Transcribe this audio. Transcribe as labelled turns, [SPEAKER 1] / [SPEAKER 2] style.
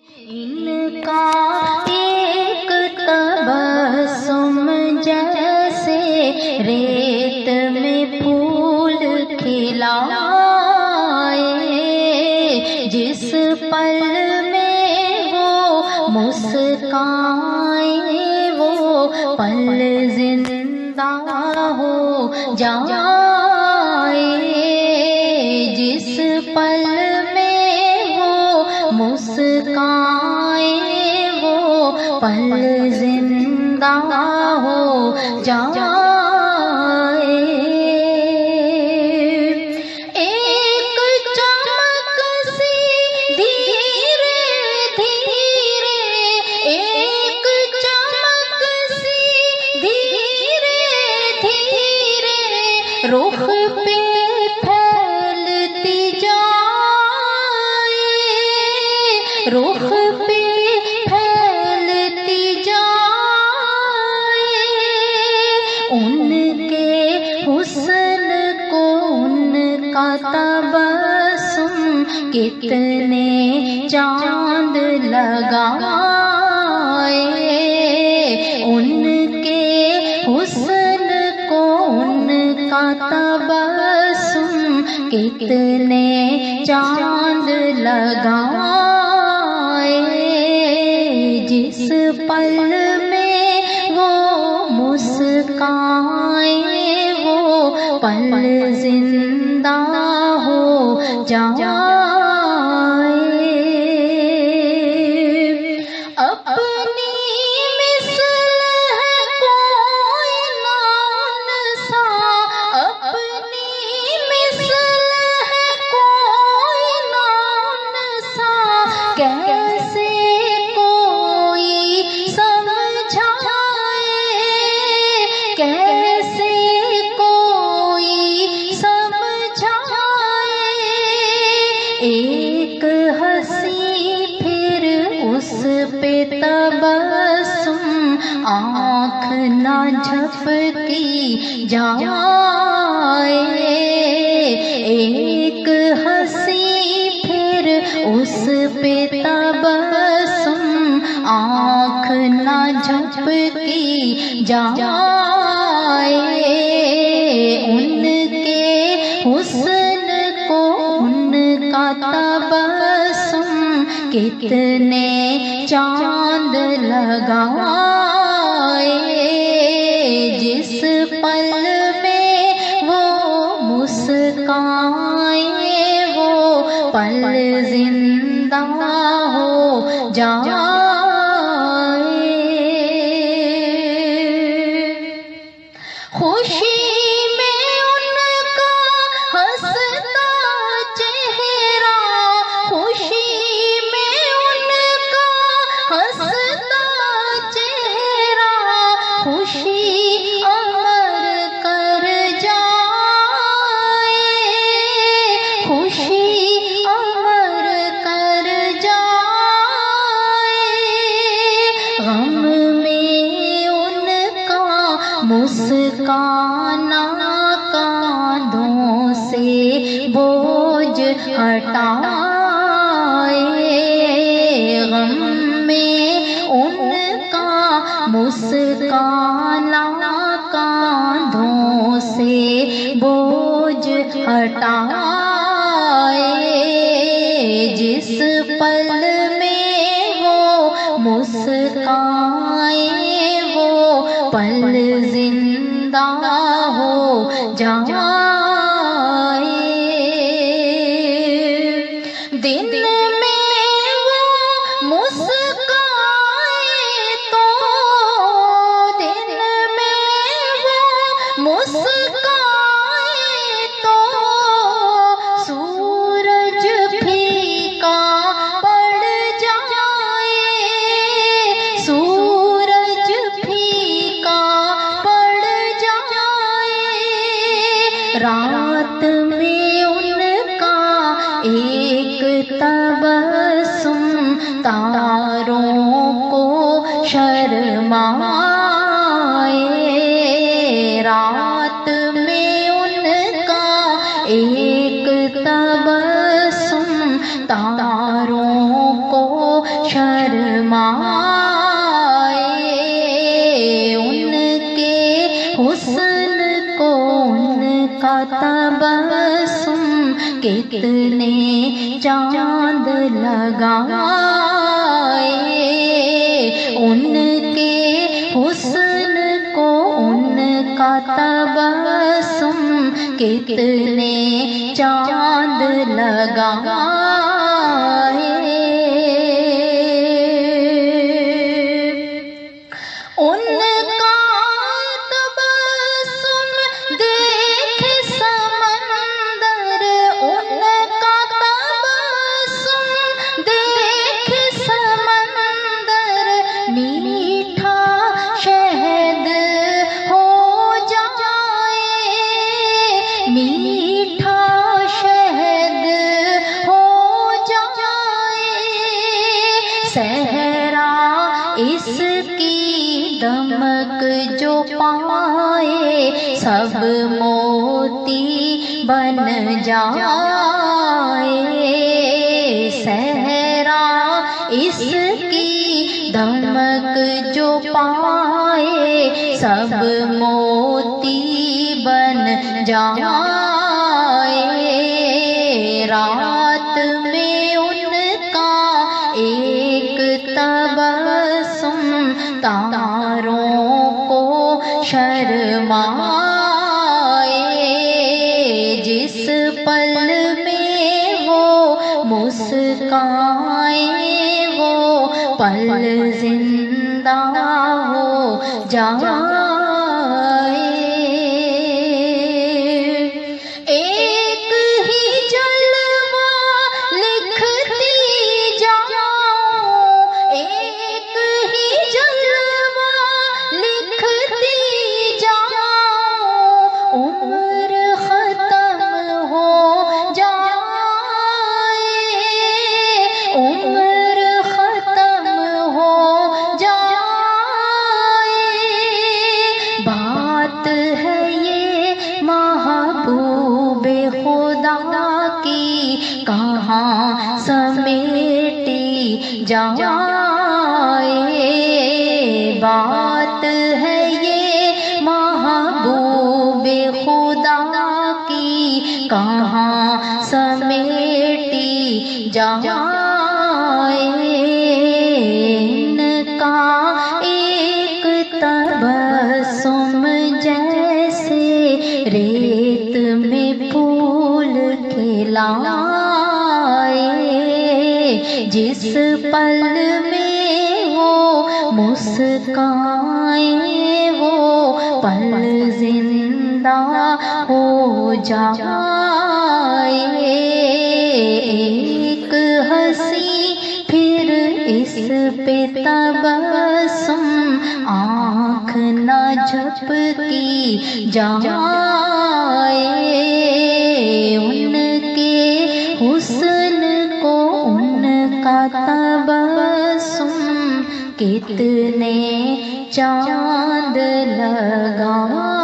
[SPEAKER 1] ان کا ایک تبسم جیسے ریت میں پھول کھلائے، جس پل میں وہ مسکائے وہ پل زندہ ہو جائے، جس پل میں وہ مسکائے وہ پل زندہ ہو جائے۔ ایک چمک سی دھیرے دھیرے، ایک چمک سی دھیرے دھیرے رخ پہ پھیلتی جائے، رخ پہ پھیلتی جائے، ان کے حسن کو ان کا تبسم کتنے چاند لگائے، ان کے حسن کو ان کا تبسم کتنے چاند لگائے، جس پل میں وہ مسکائے وہ پل زندہ ہو جائے۔ اپنی مثل ہے کوئی نان سا، اپنی مثل ہے کوئی نان سا، کیسے کوئی سمجھائے، کیسے کوئی سمجھائے، ایک ہنسی پھر اس پہ تبسم آنکھ نہ جھپکی جائے، ایک ہنسی پھر اس پہ تبسم آنکھ نہ جھپکی جائے، ان کے حسن کو ان کا تبسم کتنے چاند لگائے، جس پل میں وہ مسکائے وہ پل زندہ ہو جائے۔ خوشی میں ان کا ہنستا چہرہ، خوشی میں ان کا ہنستا چہرہ، خوشی امر کر جائے، خوشی امر کر جائے، غم میں ان کا مسکانا کاندھوں سے بوجھ ہٹائے، غم میں ان کا مسکانا کاندھوں سے بوجھ ہٹائے، جس پل میں وہ مسکائے وہ پل زندہ ہو جائے۔ دن میں وہ مسکائے تو، دن میں وہ مسکائے تو سورج پھیکا پڑ جائے، سورج پھیکا پڑ جائے، رات میں ان کا ایک تبسم تاروں کو شرمائے، رات میں ان کا ایک تبسم تاروں کو حسن کو ان کا تبسم کتنے چاند لگائے، ان کے حسن کو ان کا تبسم کتنے چاند لگائے، ان کا تبسم دیکھ سمندر، ان کا تبسم دیکھ سمندر میٹھا شہد ہو جائے، میٹھا شہد ہو جائے، صحرا اس کی دمک جو پائے سب موتی بن جائے، صحرا اس کی دمک جو پائے سب موتی بن جائے، رات میں ان کا ایک تبسم تاروں کو شرمائے، جس پل میں وہ مسکائیں وہ پل زندہ ہو جائے، ایک ہی جلوہ لکھتی جاؤں، ایک ہی جلوہ لکھتی جاؤں، عمر ختم ہو جائے، عمر ختم ہو جائے، بات ہے یہ محبوب خدا کی کہاں سمیٹی جائے، بات ہے یہ محبوب خدا کی کہاں سمیٹی جائے، ان کا ایک تبسم جیسے ریت میں پھول کھلائے، جس پل میں وہ مسکائیں وہ پل زندہ ہو جائے، ایک ہنسی پھر اس پہ تبسم آنکھ نہ جھپکی جائے، ان کے حسن کو ان کا تبسم کتنے چاند لگائے۔